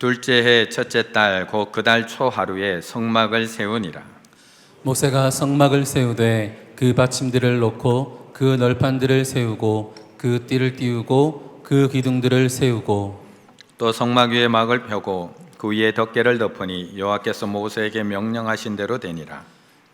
둘째 해 첫째 달 곧 그 달 초 하루에 성막을 세우니라. 모세가 성막을 세우되 그 받침들을 놓고 그 널판들을 세우고 그 띠를 띄우고 그 기둥들을 세우고 또 성막 위에 막을 펴고 그 위에 덮개를 덮으니 여호와께서 모세에게 명령하신 대로 되니라.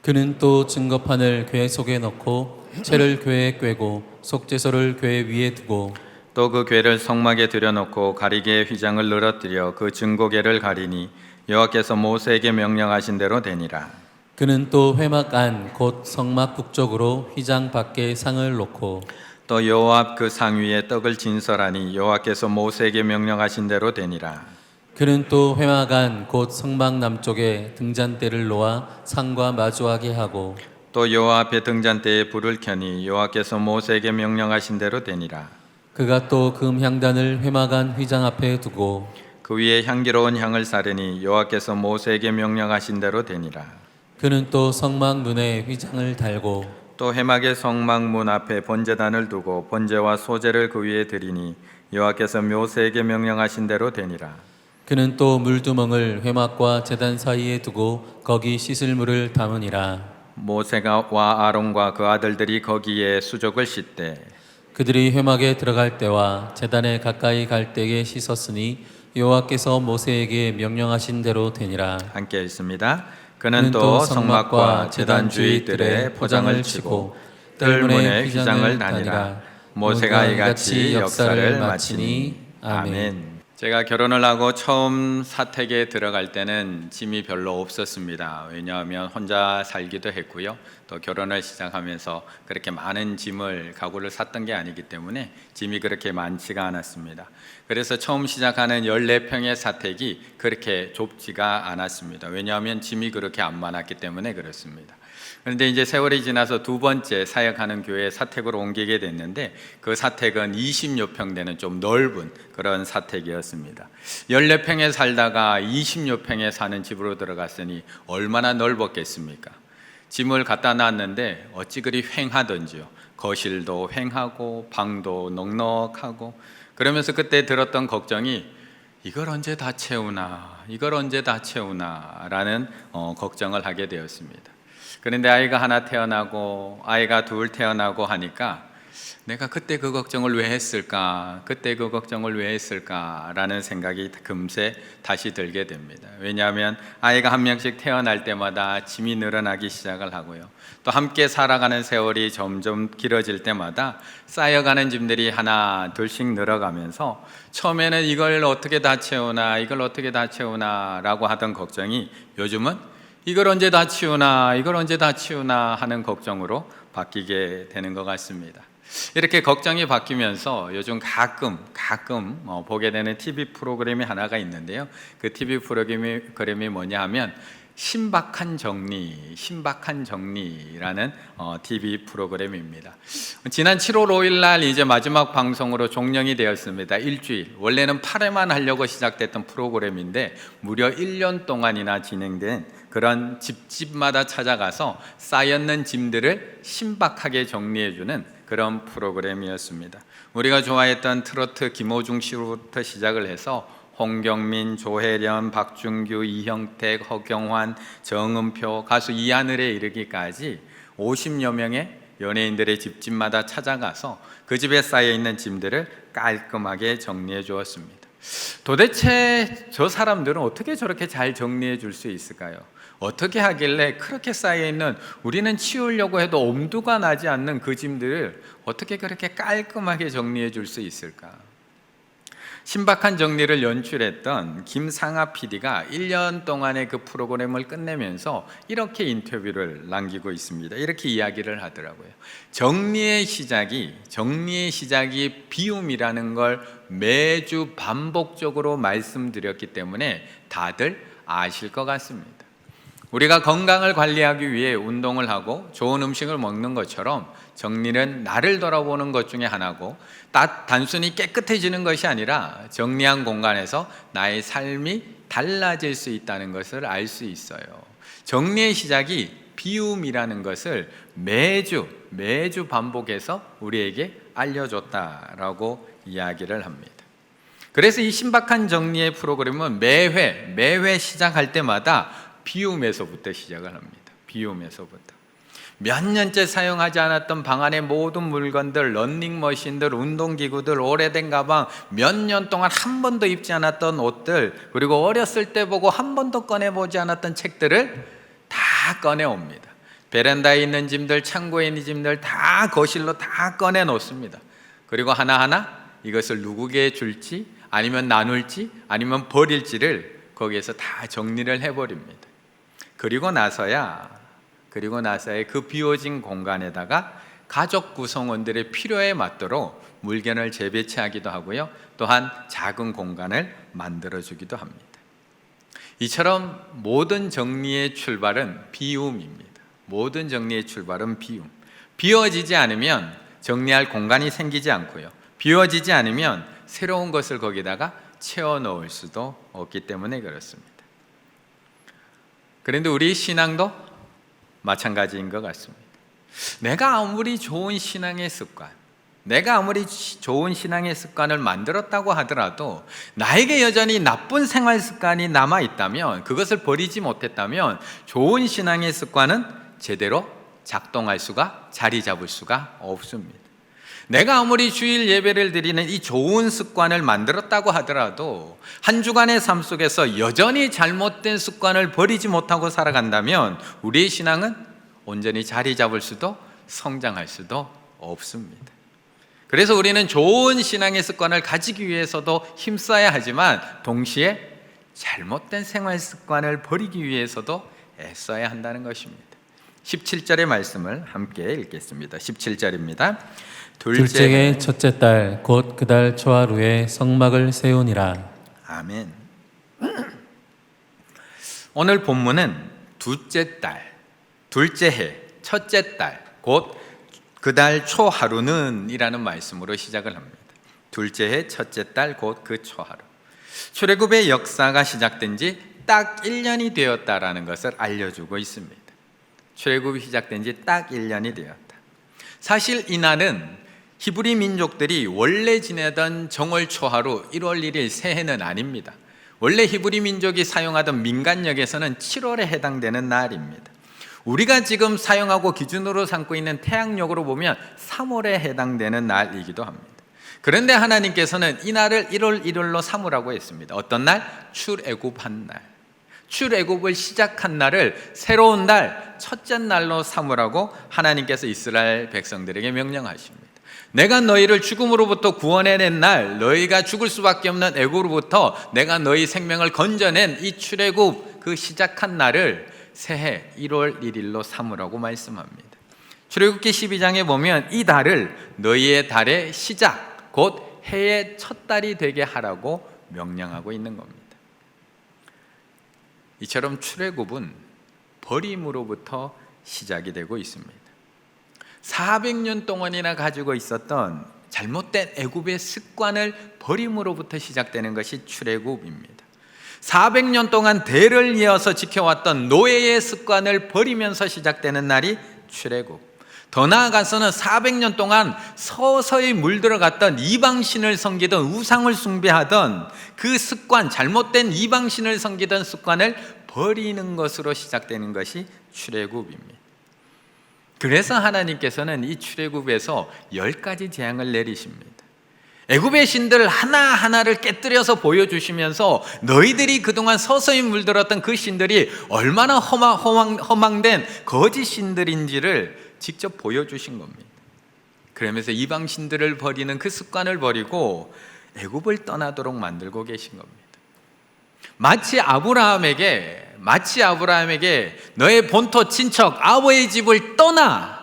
그는 또 증거판을 궤 속에 넣고 채를 궤에 꿰고 속죄소를 궤 위에 두고 또 그 궤를 성막에 들여놓고 가리개의 휘장을 늘어뜨려 그 증거궤를 가리니 여호와께서 모세에게 명령하신 대로 되니라. 그는 또 회막 안 곧 성막 북쪽으로 휘장 밖에 상을 놓고 또 여호와 앞 그 상 위에 떡을 진설하니 여호와께서 모세에게 명령하신 대로 되니라. 그는 또 회막 안 곧 성막 남쪽에 등잔대를 놓아 상과 마주하게 하고 또 여호와 앞에 등잔대에 불을 켜니 여호와께서 모세에게 명령하신 대로 되니라. 그가 또 금향단을 회막 안 휘장 앞에 두고 그 위에 향기로운 향을 사르니 여호와께서 모세에게 명령하신 대로 되니라. 그는 또 성막 문에 휘장을 달고 또 회막의 성막 문 앞에 번제단을 두고 번제와 소제를 그 위에 드리니 여호와께서 모세에게 명령하신 대로 되니라. 그는 또 물두멍을 회막과 제단 사이에 두고 거기 씻을 물을 담으니라. 모세가 와 아론과 그 아들들이 거기에 수족을 씻되 그들이 회막에 들어갈 때와 제단에 가까이 갈 때에 씻었으니 여호와께서 모세에게 명령하신 대로 되니라. 함께 있습니다. 그는 또 성막과 제단 주위 뜰에 포장을 치고 뜰문에 휘장을 다니라. 모세가 이같이 역사를 마치니 아멘. 제가 결혼을 하고 처음 사택에 들어갈 때는 짐이 별로 없었습니다. 왜냐하면 혼자 살기도 했고요. 또 결혼을 시작하면서 그렇게 많은 짐을 가구를 샀던 게 아니기 때문에 짐이 그렇게 많지가 않았습니다. 그래서 처음 시작하는 14평의 사택이 그렇게 좁지가 않았습니다. 왜냐하면 짐이 그렇게 안 많았기 때문에 그렇습니다. 그런데 이제 세월이 지나서 두 번째 사역하는 교회에 사택으로 옮기게 됐는데 그 사택은 20여 평 되는 좀 넓은 그런 사택이었습니다. 14평에 살다가 20여 평에 사는 집으로 들어갔으니 얼마나 넓었겠습니까? 짐을 갖다 놨는데 어찌 그리 휑하던지요. 거실도 휑하고 방도 넉넉하고 그러면서 그때 들었던 걱정이 이걸 언제 다 채우나 이걸 언제 다 채우나 라는 걱정을 하게 되었습니다. 그런데 아이가 하나 태어나고 아이가 둘 태어나고 하니까 내가 그때 그 걱정을 왜 했을까? 그때 그 걱정을 왜 했을까? 라는 생각이 금세 다시 들게 됩니다. 왜냐하면 아이가 한 명씩 태어날 때마다 짐이 늘어나기 시작을 하고요. 또 함께 살아가는 세월이 점점 길어질 때마다 쌓여가는 짐들이 하나 둘씩 늘어가면서 처음에는 이걸 어떻게 다 채우나 이걸 어떻게 다 채우나 라고 하던 걱정이 요즘은 이걸 언제 다 치우나 이걸 언제 다 치우나 하는 걱정으로 바뀌게 되는 것 같습니다. 이렇게 걱정이 바뀌면서 요즘 가끔 보게 되는 TV 프로그램이 하나가 있는데요. 그 TV 프로그램이 뭐냐 하면 신박한 정리라는 TV 프로그램입니다. 지난 7월 5일 날 이제 마지막 방송으로 종영이 되었습니다. 일주일. 원래는 8회만 하려고 시작됐던 프로그램인데 무려 1년 동안이나 진행된 그런 집마다 찾아가서 쌓였는 짐들을 신박하게 정리해주는 그런 프로그램이었습니다. 우리가 좋아했던 트로트 김호중 씨로부터 시작을 해서 홍경민, 조혜련, 박준규, 이형택, 허경환, 정은표, 가수 이하늘에 이르기까지 50여 명의 연예인들의 집마다 찾아가서 그 집에 쌓여있는 짐들을 깔끔하게 정리해 주었습니다. 도대체 저 사람들은 어떻게 저렇게 잘 정리해 줄 수 있을까요? 어떻게 하길래 그렇게 쌓여있는 우리는 치우려고 해도 엄두가 나지 않는 그 짐들을 어떻게 그렇게 깔끔하게 정리해 줄 수 있을까? 신박한 정리를 연출했던 김상아 PD가 1년 동안의 그 프로그램을 끝내면서 이렇게 인터뷰를 남기고 있습니다. 이렇게 이야기를 하더라고요. 정리의 시작이 비움이라는 걸 매주 반복적으로 말씀드렸기 때문에 다들 아실 것 같습니다. 우리가 건강을 관리하기 위해 운동을 하고 좋은 음식을 먹는 것처럼 정리는 나를 돌아보는 것 중에 하나고 단순히 깨끗해지는 것이 아니라 정리한 공간에서 나의 삶이 달라질 수 있다는 것을 알 수 있어요. 정리의 시작이 비움이라는 것을 매주 반복해서 우리에게 알려줬다라고 이야기를 합니다. 그래서 이 신박한 정리의 프로그램은 매회 시작할 때마다 비움에서부터 시작을 합니다. 비움에서부터. 몇 년째 사용하지 않았던 방 안의 모든 물건들, 런닝머신들, 운동기구들, 오래된 가방, 몇 년 동안 한 번도 입지 않았던 옷들, 그리고 어렸을 때 보고 한 번도 꺼내보지 않았던 책들을 다 꺼내옵니다. 베란다에 있는 짐들, 창고에 있는 짐들 다 거실로 다 꺼내 놓습니다. 그리고 하나하나 이것을 누구에게 줄지, 아니면 나눌지, 아니면 버릴지를 거기에서 다 정리를 해버립니다. 그리고 나서야 그 비워진 공간에다가 가족 구성원들의 필요에 맞도록 물건을 재배치하기도 하고요, 또한 작은 공간을 만들어주기도 합니다. 이처럼 모든 정리의 출발은 비움입니다. 모든 정리의 출발은 비움. 비워지지 않으면 정리할 공간이 생기지 않고요, 비워지지 않으면 새로운 것을 거기다가 채워 넣을 수도 없기 때문에 그렇습니다. 그런데 우리 신앙도 마찬가지인 것 같습니다. 내가 아무리 좋은 신앙의 습관을 만들었다고 하더라도 나에게 여전히 나쁜 생활 습관이 남아있다면, 그것을 버리지 못했다면 좋은 신앙의 습관은 제대로 작동할 수가, 자리 잡을 수가 없습니다. 내가 아무리 주일 예배를 드리는 이 좋은 습관을 만들었다고 하더라도 한 주간의 삶 속에서 여전히 잘못된 습관을 버리지 못하고 살아간다면 우리의 신앙은 온전히 자리 잡을 수도 성장할 수도 없습니다. 그래서 우리는 좋은 신앙의 습관을 가지기 위해서도 힘써야 하지만 동시에 잘못된 생활 습관을 버리기 위해서도 애써야 한다는 것입니다. 17절의 말씀을 함께 읽겠습니다. 17절입니다. 둘째의 첫째 달 곧 그 달 초하루에 성막을 세우니라. 아멘. 오늘 본문은 둘째 달, 둘째 해, 첫째 달 곧 그 달 초하루는 이라는 말씀으로 시작을 합니다. 둘째 해, 첫째 달 곧 그 초하루. 출애굽의 역사가 시작된 지 딱 1년이 되었다라는 것을 알려주고 있습니다. 출애굽이 시작된 지 딱 1년이 되었다. 사실 이날은 히브리 민족들이 원래 지내던 정월 초하루 1월 1일 새해는 아닙니다. 원래 히브리 민족이 사용하던 민간력에서는 7월에 해당되는 날입니다. 우리가 지금 사용하고 기준으로 삼고 있는 태양력으로 보면 3월에 해당되는 날이기도 합니다. 그런데 하나님께서는 이 날을 1월 1일로 삼으라고 했습니다. 어떤 날? 출애굽한 날. 출애굽을 시작한 날을 새로운 날, 첫째 날로 삼으라고 하나님께서 이스라엘 백성들에게 명령하십니다. 내가 너희를 죽음으로부터 구원해낸 날, 너희가 죽을 수밖에 없는 애굽으로부터 내가 너희 생명을 건져낸 이 출애굽 그 시작한 날을 새해 1월 1일로 삼으라고 말씀합니다. 출애굽기 12장에 보면 이 달을 너희의 달의 시작, 곧 해의 첫 달이 되게 하라고 명령하고 있는 겁니다. 이처럼 출애굽은 버림으로부터 시작이 되고 있습니다. 400년 동안이나 가지고 있었던 잘못된 애굽의 습관을 버림으로부터 시작되는 것이 출애굽입니다. 400년 동안 대를 이어서 지켜왔던 노예의 습관을 버리면서 시작되는 날이 출애굽. 더 나아가서는 400년 동안 서서히 물들어갔던 이방신을 섬기던, 우상을 숭배하던 그 습관, 잘못된 이방신을 섬기던 습관을 버리는 것으로 시작되는 것이 출애굽입니다. 그래서 하나님께서는 이 출애굽에서 10가지 재앙을 내리십니다. 애굽의 신들 하나하나를 깨뜨려서 보여주시면서 너희들이 그동안 서서히 물들었던 그 신들이 얼마나 허망된 거짓 신들인지를 직접 보여주신 겁니다. 그러면서 이방 신들을 버리는 그 습관을 버리고 애굽을 떠나도록 만들고 계신 겁니다. 마치 아브라함에게 너의 본토 친척 아버의 집을 떠나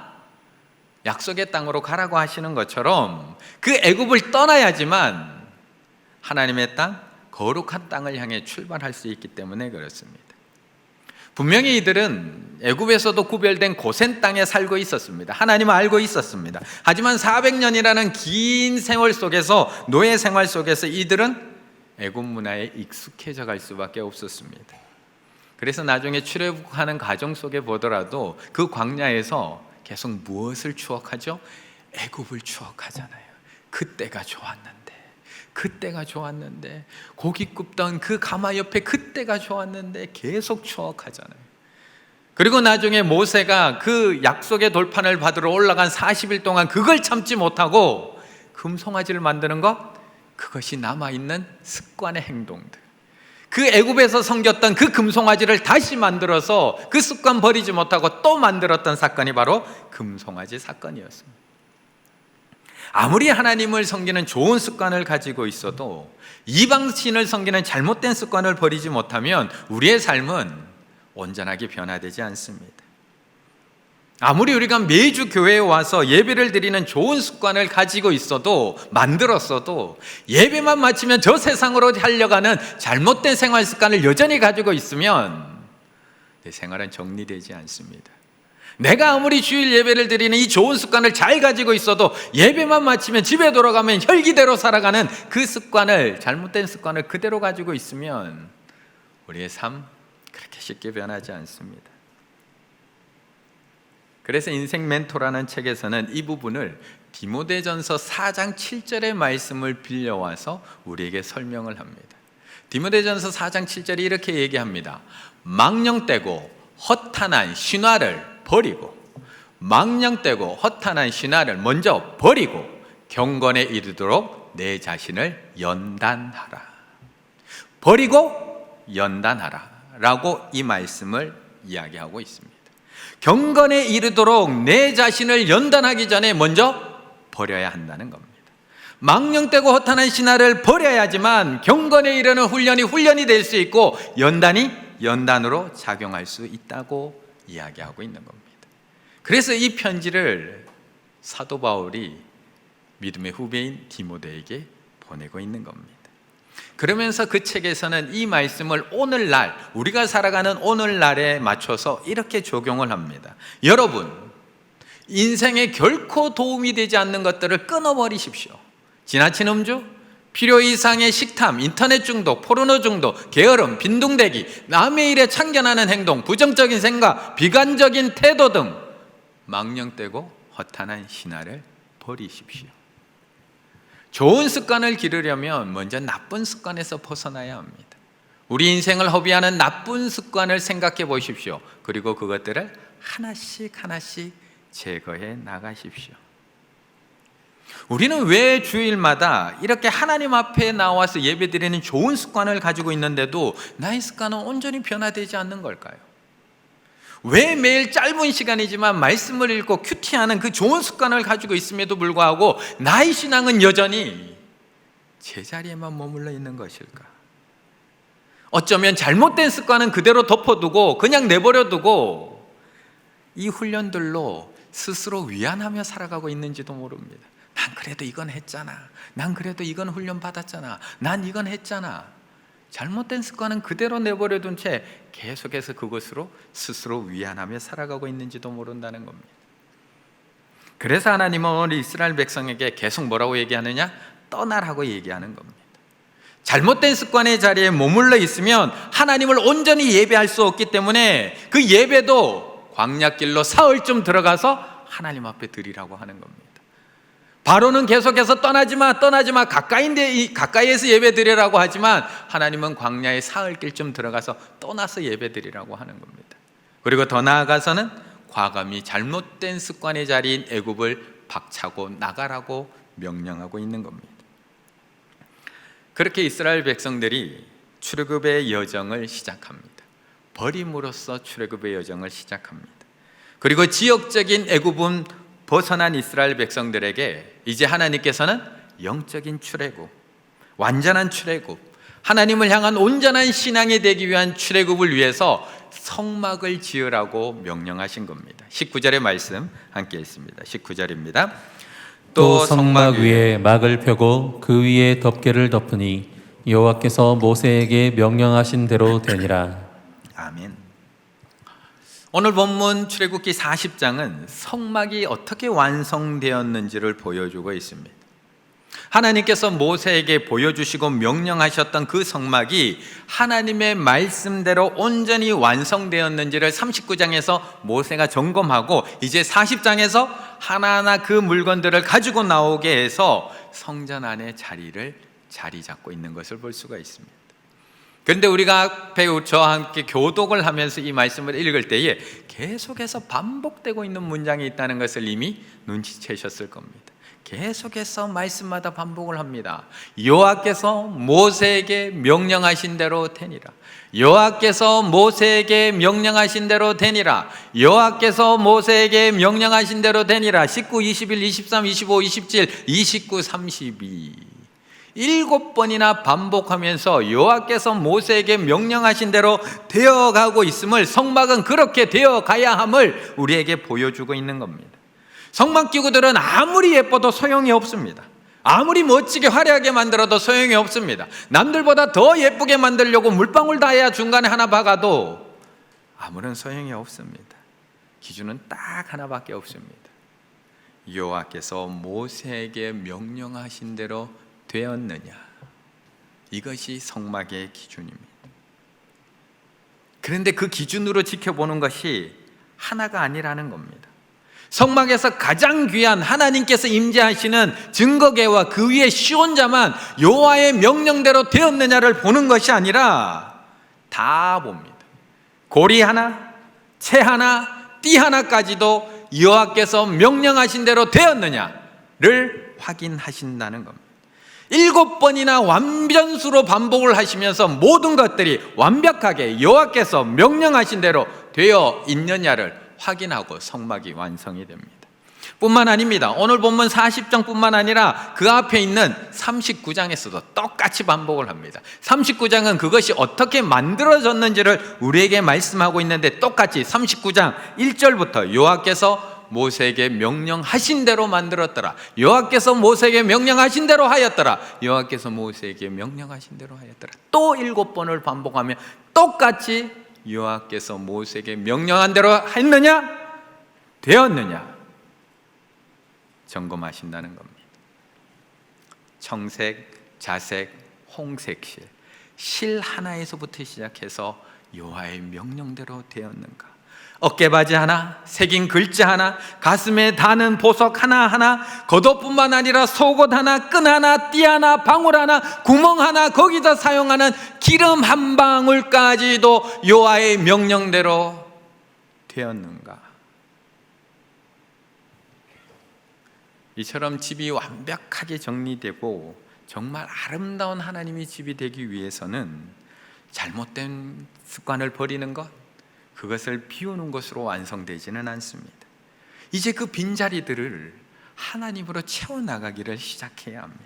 약속의 땅으로 가라고 하시는 것처럼 그 애굽을 떠나야지만 하나님의 땅, 거룩한 땅을 향해 출발할 수 있기 때문에 그렇습니다. 분명히 이들은 애굽에서도 구별된 고센 땅에 살고 있었습니다. 하나님은 알고 있었습니다. 하지만 400년이라는 긴 세월 속에서, 노예 생활 속에서 이들은 애굽 문화에 익숙해져 갈 수밖에 없었습니다. 그래서 나중에 출애굽하는 과정 속에 보더라도 그 광야에서 계속 무엇을 추억하죠? 애굽을 추억하잖아요. 그때가 좋았는데, 그때가 좋았는데, 고기 굽던 그 가마 옆에 그때가 좋았는데 계속 추억하잖아요. 그리고 나중에 모세가 그 약속의 돌판을 받으러 올라간 40일 동안 그걸 참지 못하고 금송아지를 만드는 것, 그것이 남아있는 습관의 행동들, 그 애굽에서 섬겼던 그 금송아지를 다시 만들어서 그 습관 버리지 못하고 또 만들었던 사건이 바로 금송아지 사건이었습니다. 아무리 하나님을 섬기는 좋은 습관을 가지고 있어도 이방신을 섬기는 잘못된 습관을 버리지 못하면 우리의 삶은 온전하게 변화되지 않습니다. 아무리 우리가 매주 교회에 와서 예배를 드리는 좋은 습관을 가지고 있어도, 만들었어도, 예배만 마치면 저 세상으로 하려가는 잘못된 생활 습관을 여전히 가지고 있으면 내 생활은 정리되지 않습니다. 내가 아무리 주일 예배를 드리는 이 좋은 습관을 잘 가지고 있어도 예배만 마치면 집에 돌아가면 혈기대로 살아가는 그 습관을, 잘못된 습관을 그대로 가지고 있으면 우리의 삶 그렇게 쉽게 변하지 않습니다. 그래서 인생 멘토라는 책에서는 이 부분을 디모데전서 4장 7절의 말씀을 빌려와서 우리에게 설명을 합니다. 디모데전서 4장 7절이 이렇게 얘기합니다. 망령되고 허탄한 신화를 버리고, 망령되고 허탄한 신화를 먼저 버리고 경건에 이르도록 내 자신을 연단하라. 버리고 연단하라 라고 이 말씀을 이야기하고 있습니다. 경건에 이르도록 내 자신을 연단하기 전에 먼저 버려야 한다는 겁니다. 망령되고 허탄한 신화를 버려야지만 경건에 이르는 훈련이 될 수 있고 연단이 연단으로 작용할 수 있다고 이야기하고 있는 겁니다. 그래서 이 편지를 사도 바울이 믿음의 후배인 디모데에게 보내고 있는 겁니다. 그러면서 그 책에서는 이 말씀을 오늘날, 우리가 살아가는 오늘날에 맞춰서 이렇게 적용을 합니다. 여러분, 인생에 결코 도움이 되지 않는 것들을 끊어버리십시오. 지나친 음주, 필요 이상의 식탐, 인터넷 중독, 포르노 중독, 게으름, 빈둥대기, 남의 일에 참견하는 행동, 부정적인 생각, 비관적인 태도 등 망령되고 허탄한 신화를 버리십시오. 좋은 습관을 기르려면 먼저 나쁜 습관에서 벗어나야 합니다. 우리 인생을 허비하는 나쁜 습관을 생각해 보십시오. 그리고 그것들을 하나씩 제거해 나가십시오. 우리는 왜 주일마다 이렇게 하나님 앞에 나와서 예배드리는 좋은 습관을 가지고 있는데도 나의 습관은 온전히 변화되지 않는 걸까요? 왜 매일 짧은 시간이지만 말씀을 읽고 큐티하는 그 좋은 습관을 가지고 있음에도 불구하고 나의 신앙은 여전히 제자리에만 머물러 있는 것일까? 어쩌면 잘못된 습관은 그대로 덮어두고 그냥 내버려두고 이 훈련들로 스스로 위안하며 살아가고 있는지도 모릅니다. 난 그래도 이건 했잖아. 난 그래도 이건 훈련 받았잖아. 난 이건 했잖아. 잘못된 습관은 그대로 내버려둔 채 계속해서 그것으로 스스로 위안하며 살아가고 있는지도 모른다는 겁니다. 그래서 하나님은 오늘 이스라엘 백성에게 계속 뭐라고 얘기하느냐? 떠나라고 얘기하는 겁니다. 잘못된 습관의 자리에 머물러 있으면 하나님을 온전히 예배할 수 없기 때문에 그 예배도 광야길로 사흘쯤 들어가서 하나님 앞에 드리라고 하는 겁니다. 바로는 계속해서 떠나지 마 가까이에서 예배 드리라고 하지만 하나님은 광야의 사흘길쯤 들어가서 떠나서 예배 드리라고 하는 겁니다. 그리고 더 나아가서는 과감히 잘못된 습관의 자리인 애굽을 박차고 나가라고 명령하고 있는 겁니다. 그렇게 이스라엘 백성들이 출애굽의 여정을 시작합니다. 버림으로써 출애굽의 여정을 시작합니다. 그리고 지역적인 애굽은 벗어난 이스라엘 백성들에게 이제 하나님께서는 영적인 출애굽, 완전한 출애굽, 하나님을 향한 온전한 신앙이 되기 위한 출애굽을 위해서 성막을 지으라고 명령하신 겁니다. 19절의 말씀 함께 읽습니다. 19절입니다. 또 성막 위에 막을 펴고 그 위에 덮개를 덮으니 여호와께서 모세에게 명령하신 대로 되니라. 아멘. 오늘 본문 출애굽기 40장은 성막이 어떻게 완성되었는지를 보여주고 있습니다. 하나님께서 모세에게 보여주시고 명령하셨던 그 성막이 하나님의 말씀대로 온전히 완성되었는지를 39장에서 모세가 점검하고 이제 40장에서 하나하나 그 물건들을 가지고 나오게 해서 성전 안의 자리를 자리 잡고 있는 것을 볼 수가 있습니다. 그런데 우리가 저와 함께 교독을 하면서 이 말씀을 읽을 때에 계속해서 반복되고 있는 문장이 있다는 것을 이미 눈치채셨을 겁니다. 계속해서 말씀마다 반복을 합니다. 여호와께서 모세에게 명령하신 대로 되니라. 여호와께서 모세에게 명령하신 대로 되니라. 여호와께서 모세에게 명령하신 대로 되니라. 19, 21, 23, 25, 27, 29, 32 7번이나 반복하면서 여호와께서 모세에게 명령하신 대로 되어가고 있음을, 성막은 그렇게 되어가야 함을 우리에게 보여주고 있는 겁니다. 성막 기구들은 아무리 예뻐도 소용이 없습니다. 아무리 멋지게 화려하게 만들어도 소용이 없습니다. 남들보다 더 예쁘게 만들려고 물방울 다해야 중간에 하나 박아도 아무런 소용이 없습니다. 기준은 딱 하나밖에 없습니다. 여호와께서 모세에게 명령하신 대로 되었느냐, 이것이 성막의 기준입니다. 그런데 그 기준으로 지켜보는 것이 하나가 아니라는 겁니다. 성막에서 가장 귀한 하나님께서 임재하시는 증거궤와 그 위에 시온자만 여호와의 명령대로 되었느냐를 보는 것이 아니라 다 봅니다. 고리 하나, 채 하나, 띠 하나까지도 여호와께서 명령하신 대로 되었느냐를 확인하신다는 겁니다. 7번이나 완전수로 반복을 하시면서 모든 것들이 완벽하게 여호와께서 명령하신 대로 되어 있느냐를 확인하고 성막이 완성이 됩니다. 뿐만 아닙니다. 오늘 본문 40장뿐만 아니라 그 앞에 있는 39장에서도 똑같이 반복을 합니다. 39장은 그것이 어떻게 만들어졌는지를 우리에게 말씀하고 있는데, 똑같이 39장 1절부터 여호와께서 모세에게 명령하신 대로 만들었더라, 여호와께서 모세에게 명령하신 대로 하였더라, 여호와께서 모세에게 명령하신 대로 하였더라, 또 7번을 반복하며 똑같이 여호와께서 모세에게 명령한 대로 했느냐, 되었느냐 점검하신다는 겁니다. 청색, 자색, 홍색 실 하나에서부터 시작해서 여호와의 명령대로 되었는가, 어깨바지 하나, 새긴 글자 하나, 가슴에 다는 보석 하나하나, 겉옷뿐만 아니라 속옷 하나, 끈 하나, 띠 하나, 방울 하나, 구멍 하나, 거기다 사용하는 기름 한 방울까지도 여호와의 명령대로 되었는가. 이처럼 집이 완벽하게 정리되고 정말 아름다운 하나님의 집이 되기 위해서는 잘못된 습관을 버리는 것, 그것을 비우는 것으로 완성되지는 않습니다. 이제 그 빈자리들을 하나님으로 채워나가기를 시작해야 합니다.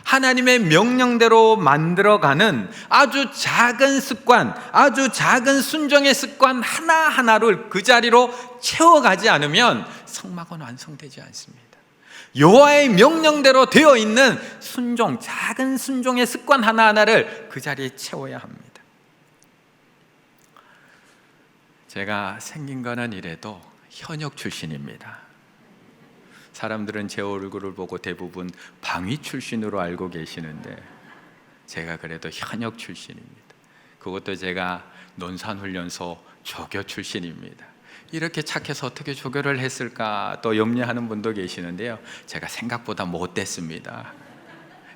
하나님의 명령대로 만들어가는 아주 작은 습관, 아주 작은 순종의 습관 하나하나를 그 자리로 채워가지 않으면 성막은 완성되지 않습니다. 여호와의 명령대로 되어 있는 순종, 작은 순종의 습관 하나하나를 그 자리에 채워야 합니다. 제가 생긴 거는 이래도 현역 출신입니다. 사람들은 제 얼굴을 보고 대부분 방위 출신으로 알고 계시는데, 제가 그래도 현역 출신입니다. 그것도 제가 논산훈련소 조교 출신입니다. 이렇게 착해서 어떻게 조교를 했을까 또 염려하는 분도 계시는데요, 제가 생각보다 못됐습니다.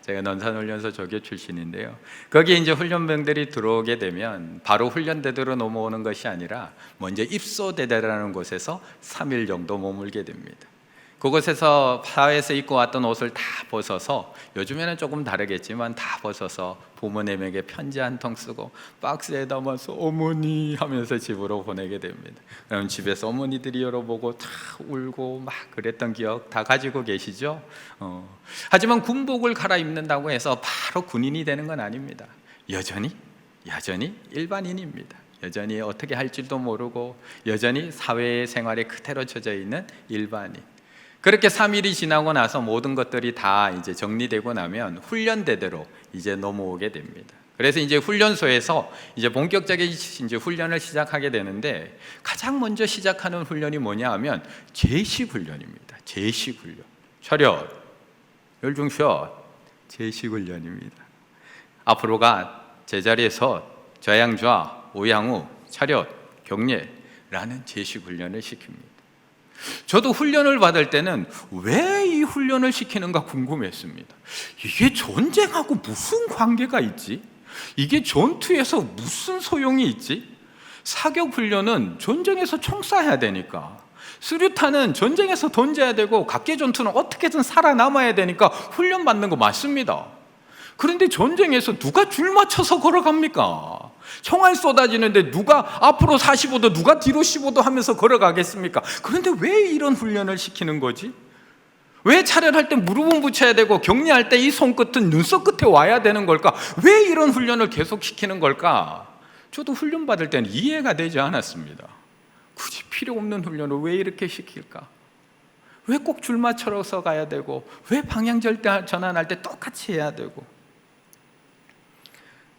제가 논산훈련소 조교 출신인데요, 거기에 이제 훈련병들이 들어오게 되면 바로 훈련대대로 넘어오는 것이 아니라 먼저 입소대대라는 곳에서 3일 정도 머물게 됩니다. 그곳에서 사회에서 입고 왔던 옷을 다 벗어서, 요즘에는 조금 다르겠지만 다 벗어서 부모님에게 편지 한 통 쓰고 박스에 담아서 어머니 하면서 집으로 보내게 됩니다. 그럼 집에서 어머니들이 열어보고 다 울고 막 그랬던 기억 다 가지고 계시죠? 하지만 군복을 갈아입는다고 해서 바로 군인이 되는 건 아닙니다. 여전히 일반인입니다. 여전히 어떻게 할지도 모르고 여전히 사회생활에 그대로 젖어 있는 일반인. 그렇게 3일이 지나고 나서 모든 것들이 다 이제 정리되고 나면 훈련대대로 이제 넘어오게 됩니다. 그래서 이제 훈련소에서 이제 본격적인 이제 훈련을 시작하게 되는데, 가장 먼저 시작하는 훈련이 뭐냐 하면 제식 훈련입니다. 제식 훈련. 차렷, 열중샷, 제식 훈련입니다. 앞으로 가, 제자리에서 좌양좌, 우양우, 차렷, 경례라는 제식 훈련을 시킵니다. 저도 훈련을 받을 때는 왜 이 훈련을 시키는가 궁금했습니다. 이게 전쟁하고 무슨 관계가 있지? 이게 전투에서 무슨 소용이 있지? 사격 훈련은 전쟁에서 총 쏴야 되니까, 수류탄은 전쟁에서 던져야 되고, 각계 전투는 어떻게든 살아남아야 되니까 훈련 받는 거 맞습니다. 그런데 전쟁에서 누가 줄 맞춰서 걸어갑니까? 총알 쏟아지는데 누가 앞으로 45도, 누가 뒤로 15도 하면서 걸어가겠습니까? 그런데 왜 이런 훈련을 시키는 거지? 왜 차련할 때 무릎은 붙여야 되고 격리할 때 이 손끝은 눈썹 끝에 와야 되는 걸까? 왜 이런 훈련을 계속 시키는 걸까? 저도 훈련 받을 때는 이해가 되지 않았습니다. 굳이 필요 없는 훈련을 왜 이렇게 시킬까? 왜 꼭 줄 맞춰서 가야 되고, 왜 방향 전환할 때 똑같이 해야 되고.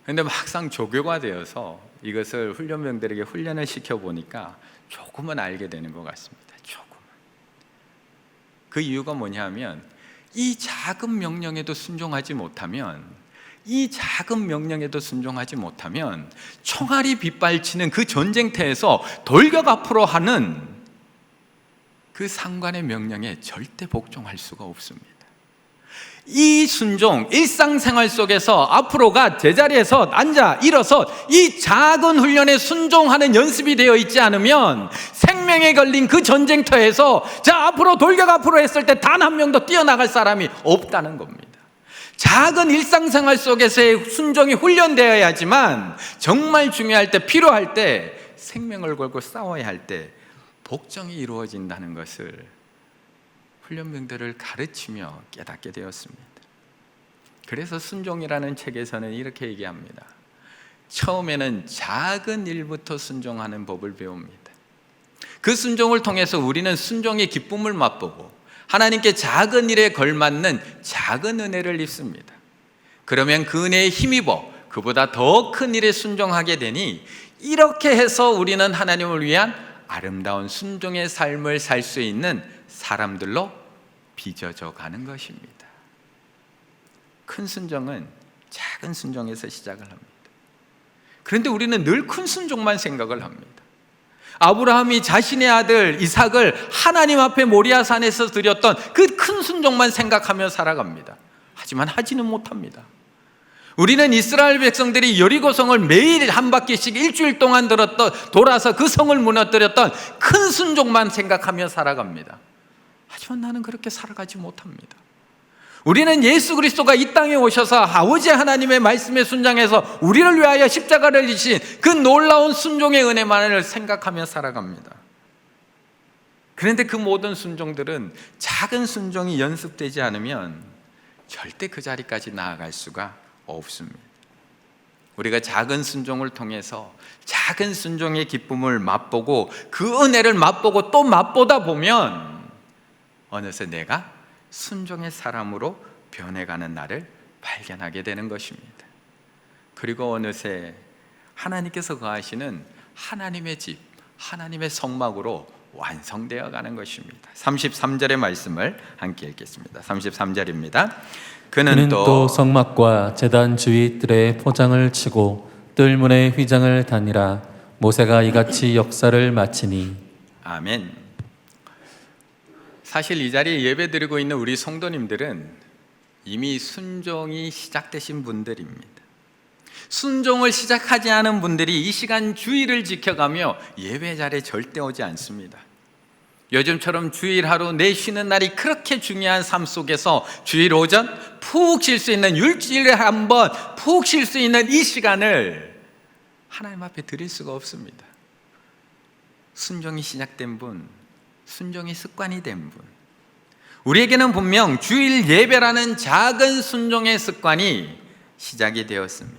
그런데 막상 조교가 되어서 이것을 훈련병들에게 훈련을 시켜보니까 조금은 알게 되는 것 같습니다. 조금은. 그 이유가 뭐냐면, 이 작은 명령에도 순종하지 못하면, 총알이 빗발치는 그 전쟁터에서 돌격 앞으로 하는 그 상관의 명령에 절대 복종할 수가 없습니다. 이 순종, 일상생활 속에서 앞으로가 제자리에서 앉아 일어서 이 작은 훈련에 순종하는 연습이 되어 있지 않으면 생명에 걸린 그 전쟁터에서 자 앞으로 돌격 앞으로 했을 때 단 한 명도 뛰어나갈 사람이 없다는 겁니다. 작은 일상생활 속에서의 순종이 훈련되어야지만 정말 중요할 때, 필요할 때, 생명을 걸고 싸워야 할 때 복종이 이루어진다는 것을 훈련병들을 가르치며 깨닫게 되었습니다. 그래서 순종이라는 책에서는 이렇게 얘기합니다. 처음에는 작은 일부터 순종하는 법을 배웁니다. 그 순종을 통해서 우리는 순종의 기쁨을 맛보고 하나님께 작은 일에 걸맞는 작은 은혜를 입습니다. 그러면 그 은혜에 힘입어 그보다 더 큰 일에 순종하게 되니, 이렇게 해서 우리는 하나님을 위한 아름다운 순종의 삶을 살 수 있는 사람들로 빚어져 가는 것입니다. 큰 순종은 작은 순종에서 시작을 합니다. 그런데 우리는 늘 큰 순종만 생각을 합니다. 아브라함이 자신의 아들 이삭을 하나님 앞에 모리아산에서 드렸던 그 큰 순종만 생각하며 살아갑니다. 하지만 하지는 못합니다. 우리는 이스라엘 백성들이 여리고성을 매일 한 바퀴씩 일주일 동안 돌아서 그 성을 무너뜨렸던 큰 순종만 생각하며 살아갑니다. 하지만 나는 그렇게 살아가지 못합니다. 우리는 예수 그리스도가 이 땅에 오셔서 아버지 하나님의 말씀에 순종해서 우리를 위하여 십자가를 지신 그 놀라운 순종의 은혜만을 생각하며 살아갑니다. 그런데 그 모든 순종들은 작은 순종이 연습되지 않으면 절대 그 자리까지 나아갈 수가 없습니다. 우리가 작은 순종을 통해서 작은 순종의 기쁨을 맛보고 그 은혜를 맛보고 또 맛보다 보면 어느새 내가 순종의 사람으로 변해가는 나를 발견하게 되는 것입니다. 그리고 어느새 하나님께서 거하시는 하나님의 집, 하나님의 성막으로 완성되어 가는 것입니다. 33절의 말씀을 함께 읽겠습니다. 33절입니다. 그는 또 성막과 제단 주위 뜰에 포장을 치고 뜰문에 휘장을 다니라. 모세가 이같이 역사를 마치니. 아멘. 사실 이 자리에 예배드리고 있는 우리 성도님들은 이미 순종이 시작되신 분들입니다. 순종을 시작하지 않은 분들이 이 시간 주일을 지켜가며 예배 자리에 절대 오지 않습니다. 요즘처럼 주일 하루 내쉬는 날이 그렇게 중요한 삶 속에서 주일 오전 푹 쉴 수 있는, 일주일에 한 번 푹 쉴 수 있는 이 시간을 하나님 앞에 드릴 수가 없습니다. 순종이 시작된 분, 순종이 습관이 된 분, 우리에게는 분명 주일 예배라는 작은 순종의 습관이 시작이 되었습니다.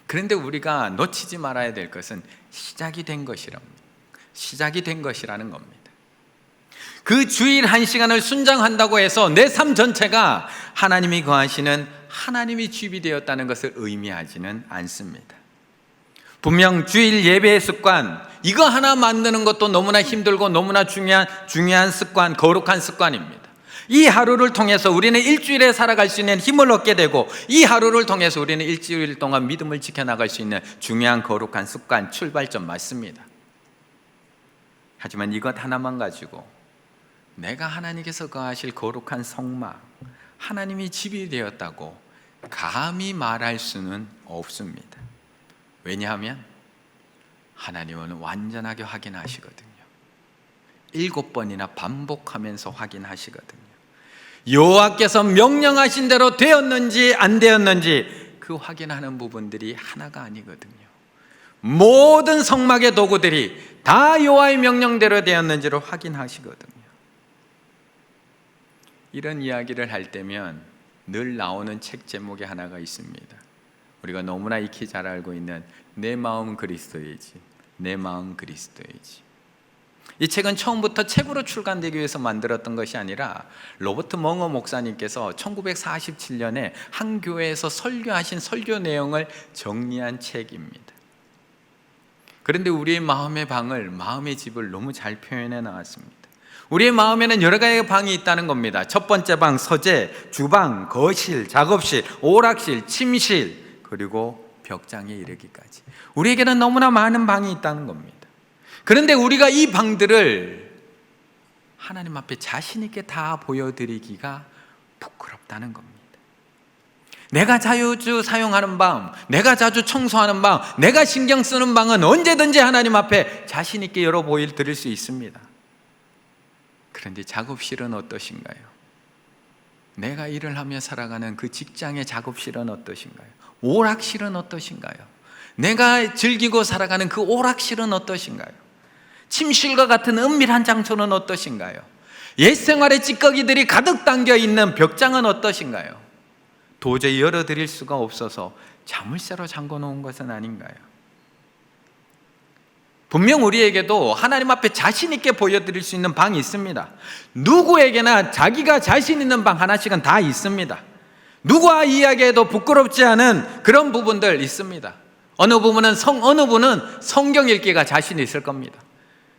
그런데 우리가 놓치지 말아야 될 것은 시작이 된 것이라는 겁니다. 그 주일 한 시간을 순장한다고 해서 내 삶 전체가 하나님이 거하시는 하나님이 집이 되었다는 것을 의미하지는 않습니다. 분명 주일 예배의 습관, 이거 하나 만드는 것도 너무나 힘들고 너무나 중요한 습관, 거룩한 습관입니다. 이 하루를 통해서 우리는 일주일에 살아갈 수 있는 힘을 얻게 되고, 이 하루를 통해서 우리는 일주일 동안 믿음을 지켜나갈 수 있는 중요한 거룩한 습관, 출발점 맞습니다. 하지만 이것 하나만 가지고 내가 하나님께서 거하실 거룩한 성막, 하나님이 집이 되었다고 감히 말할 수는 없습니다. 왜냐하면 하나님은 완전하게 확인하시거든요. 7번이나 반복하면서 확인하시거든요. 여호와께서 명령하신 대로 되었는지 안 되었는지 그 확인하는 부분들이 하나가 아니거든요. 모든 성막의 도구들이 다 여호와의 명령대로 되었는지를 확인하시거든요. 이런 이야기를 할 때면 늘 나오는 책 제목이 하나가 있습니다. 우리가 너무나 익히 잘 알고 있는 내 마음 그리스도이지, 내 마음 그리스도이지. 이 책은 처음부터 책으로 출간되기 위해서 만들었던 것이 아니라 로버트 멍어 목사님께서 1947년에 한 교회에서 설교하신 설교 내용을 정리한 책입니다. 그런데 우리의 마음의 방을, 마음의 집을 너무 잘 표현해 나왔습니다. 우리의 마음에는 여러 가지의 방이 있다는 겁니다. 첫 번째 방, 서재, 주방, 거실, 작업실, 오락실, 침실, 그리고 벽장에 이르기까지 우리에게는 너무나 많은 방이 있다는 겁니다. 그런데 우리가 이 방들을 하나님 앞에 자신 있게 다 보여드리기가 부끄럽다는 겁니다. 내가 자주 사용하는 방, 내가 자주 청소하는 방, 내가 신경 쓰는 방은 언제든지 하나님 앞에 자신 있게 열어 보여드릴 수 있습니다. 그런데 작업실은 어떠신가요? 내가 일을 하며 살아가는 그 직장의 작업실은 어떠신가요? 오락실은 어떠신가요? 내가 즐기고 살아가는 그 오락실은 어떠신가요? 침실과 같은 은밀한 장소는 어떠신가요? 옛 생활의 찌꺼기들이 가득 담겨 있는 벽장은 어떠신가요? 도저히 열어드릴 수가 없어서 자물쇠로 잠궈 놓은 것은 아닌가요? 분명 우리에게도 하나님 앞에 자신 있게 보여드릴 수 있는 방이 있습니다. 누구에게나 자기가 자신 있는 방 하나씩은 다 있습니다. 누구와 이야기해도 부끄럽지 않은 그런 부분들 있습니다. 어느 분은 성경 읽기가 자신 있을 겁니다.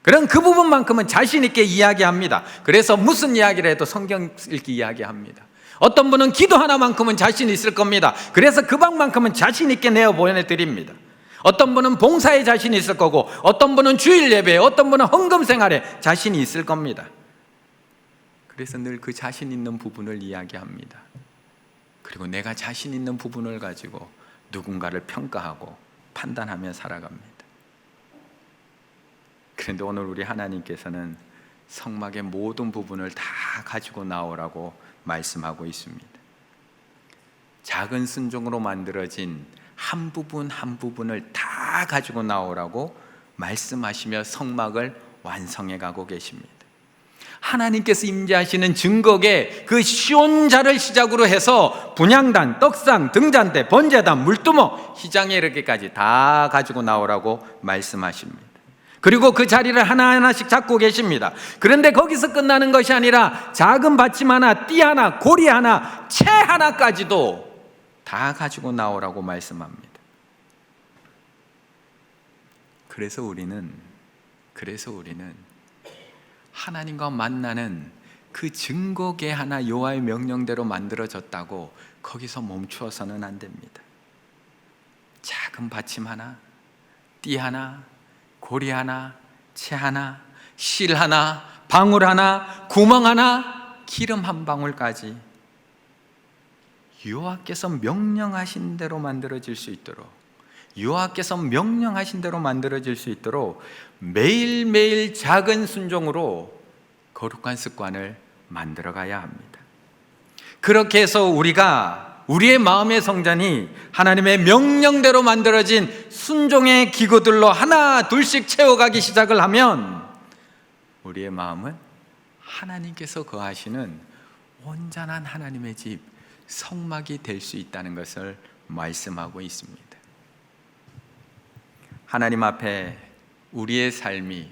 그럼 그 부분만큼은 자신 있게 이야기합니다. 그래서 무슨 이야기를 해도 성경 읽기 이야기합니다. 어떤 분은 기도 하나만큼은 자신 있을 겁니다. 그래서 그 방만큼은 자신 있게 내어 보내드립니다. 어떤 분은 봉사에 자신이 있을 거고, 어떤 분은 주일 예배에, 어떤 분은 헌금 생활에 자신이 있을 겁니다. 그래서 늘 그 자신 있는 부분을 이야기합니다. 그리고 내가 자신 있는 부분을 가지고 누군가를 평가하고 판단하며 살아갑니다. 그런데 오늘 우리 하나님께서는 성막의 모든 부분을 다 가지고 나오라고 말씀하고 있습니다. 작은 순종으로 만들어진 한 부분 한 부분을 다 가지고 나오라고 말씀하시며 성막을 완성해 가고 계십니다. 하나님께서 임재하시는 증거계 그 시온자를 시작으로 해서 분향단, 떡상, 등잔대, 번제단, 물두멍, 희장에 이르기까지 다 가지고 나오라고 말씀하십니다. 그리고 그 자리를 하나하나씩 잡고 계십니다. 그런데 거기서 끝나는 것이 아니라 작은 받침 하나, 띠 하나, 고리 하나, 채 하나까지도 다 가지고 나오라고 말씀합니다. 그래서 우리는 하나님과 만나는 그 증거계 하나 여호와의 명령대로 만들어졌다고 거기서 멈추어서는 안 됩니다. 작은 받침 하나, 띠 하나, 고리 하나, 채 하나, 실 하나, 방울 하나, 구멍 하나, 기름 한 방울까지 여호와께서 명령하신 대로 만들어질 수 있도록, 여호와께서 명령하신 대로 만들어질 수 있도록 매일매일 작은 순종으로 거룩한 습관을 만들어가야 합니다. 그렇게 해서 우리의 마음의 성전이 하나님의 명령대로 만들어진 순종의 기구들로 하나 둘씩 채워가기 시작을 하면 우리의 마음은 하나님께서 거하시는 온전한 하나님의 집, 성막이 될 수 있다는 것을 말씀하고 있습니다. 하나님 앞에 우리의 삶이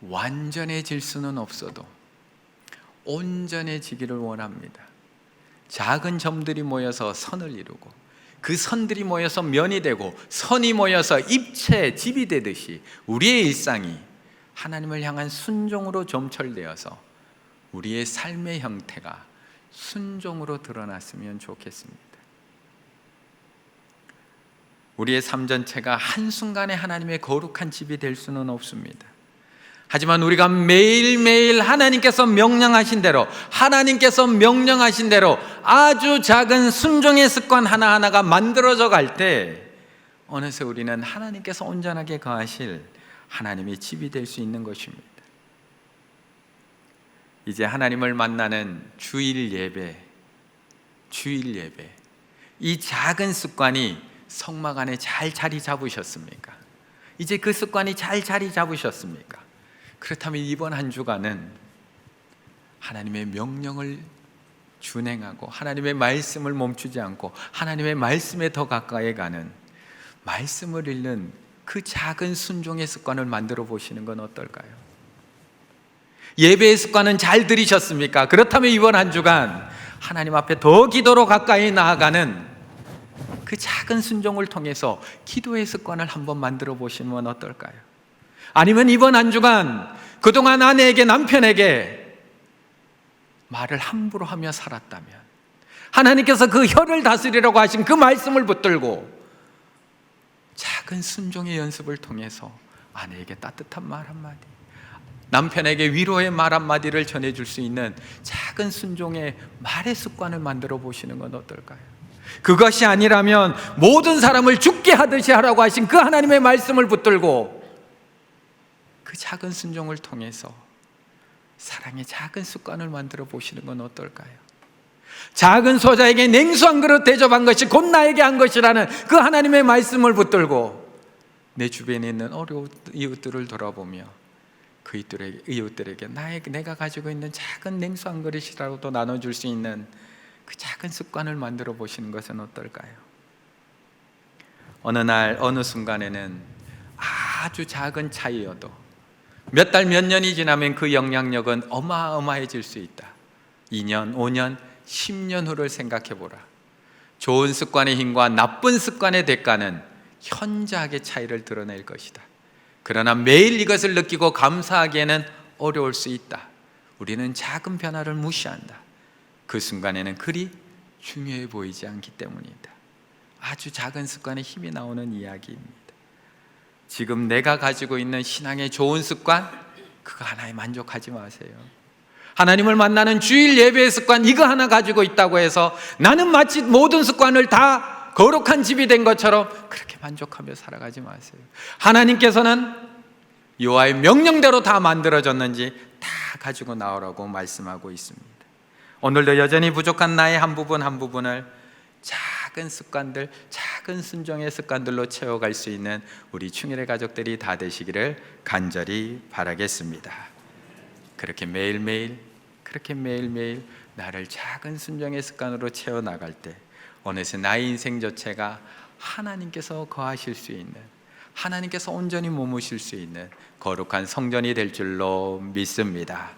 완전해질 수는 없어도 온전해지기를 원합니다. 작은 점들이 모여서 선을 이루고 그 선들이 모여서 면이 되고 선이 모여서 입체, 집이 되듯이 우리의 일상이 하나님을 향한 순종으로 점철되어서 우리의 삶의 형태가 순종으로 드러났으면 좋겠습니다. 우리의 삶 전체가 한순간에 하나님의 거룩한 집이 될 수는 없습니다. 하지만 우리가 매일매일 하나님께서 명령하신 대로 아주 작은 순종의 습관 하나하나가 만들어져 갈 때 어느새 우리는 하나님께서 온전하게 거하실 하나님의 집이 될 수 있는 것입니다. 이제 하나님을 만나는 주일 예배, 이 작은 습관이 성막 안에 잘 자리 잡으셨습니까? 이제 그 습관이 잘 자리 잡으셨습니까? 그렇다면 이번 한 주간은 하나님의 명령을 준행하고 하나님의 말씀을 멈추지 않고 하나님의 말씀에 더 가까이 가는, 말씀을 읽는 그 작은 순종의 습관을 만들어 보시는 건 어떨까요? 예배의 습관은 잘 들이셨습니까? 그렇다면 이번 한 주간 하나님 앞에 더 기도로 가까이 나아가는 그 작은 순종을 통해서 기도의 습관을 한번 만들어 보시면 어떨까요? 아니면 이번 한 주간 그동안 아내에게, 남편에게 말을 함부로 하며 살았다면 하나님께서 그 혀를 다스리라고 하신 그 말씀을 붙들고 작은 순종의 연습을 통해서 아내에게 따뜻한 말 한마디, 남편에게 위로의 말 한마디를 전해줄 수 있는 작은 순종의 말의 습관을 만들어 보시는 건 어떨까요? 그것이 아니라면 모든 사람을 죽게 하듯이 하라고 하신 그 하나님의 말씀을 붙들고 그 작은 순종을 통해서 사랑의 작은 습관을 만들어 보시는 건 어떨까요? 작은 소자에게 냉수 한 그릇 대접한 것이 곧 나에게 한 것이라는 그 하나님의 말씀을 붙들고 내 주변에 있는 어려운 이웃들을 돌아보며 그 이웃들에게 내가 가지고 있는 작은 냉수 한 그릇이라도 나눠줄 수 있는 그 작은 습관을 만들어 보시는 것은 어떨까요? 어느 날 어느 순간에는 아주 작은 차이여도 몇 달 몇 년이 지나면 그 영향력은 어마어마해질 수 있다. 2년, 5년, 10년 후를 생각해 보라. 좋은 습관의 힘과 나쁜 습관의 대가는 현저하게 차이를 드러낼 것이다. 그러나 매일 이것을 느끼고 감사하기에는 어려울 수 있다. 우리는 작은 변화를 무시한다. 그 순간에는 그리 중요해 보이지 않기 때문이다. 아주 작은 습관에 힘이 나오는 이야기입니다. 지금 내가 가지고 있는 신앙의 좋은 습관, 그거 하나에 만족하지 마세요. 하나님을 만나는 주일 예배의 습관, 이거 하나 가지고 있다고 해서 나는 마치 모든 습관을 다 거룩한 집이 된 것처럼 그렇게 만족하며 살아가지 마세요. 하나님께서는 여호와의 명령대로 다 만들어졌는지 다 가지고 나오라고 말씀하고 있습니다. 오늘도 여전히 부족한 나의 한 부분을 작은 습관들, 작은 순종의 습관들로 채워갈 수 있는 우리 충일의 가족들이 다 되시기를 간절히 바라겠습니다. 그렇게 매일매일 나를 작은 순종의 습관으로 채워나갈 때 어느새 나의 인생 자체가 하나님께서 거하실 수 있는, 하나님께서 온전히 머무실 수 있는 거룩한 성전이 될 줄로 믿습니다.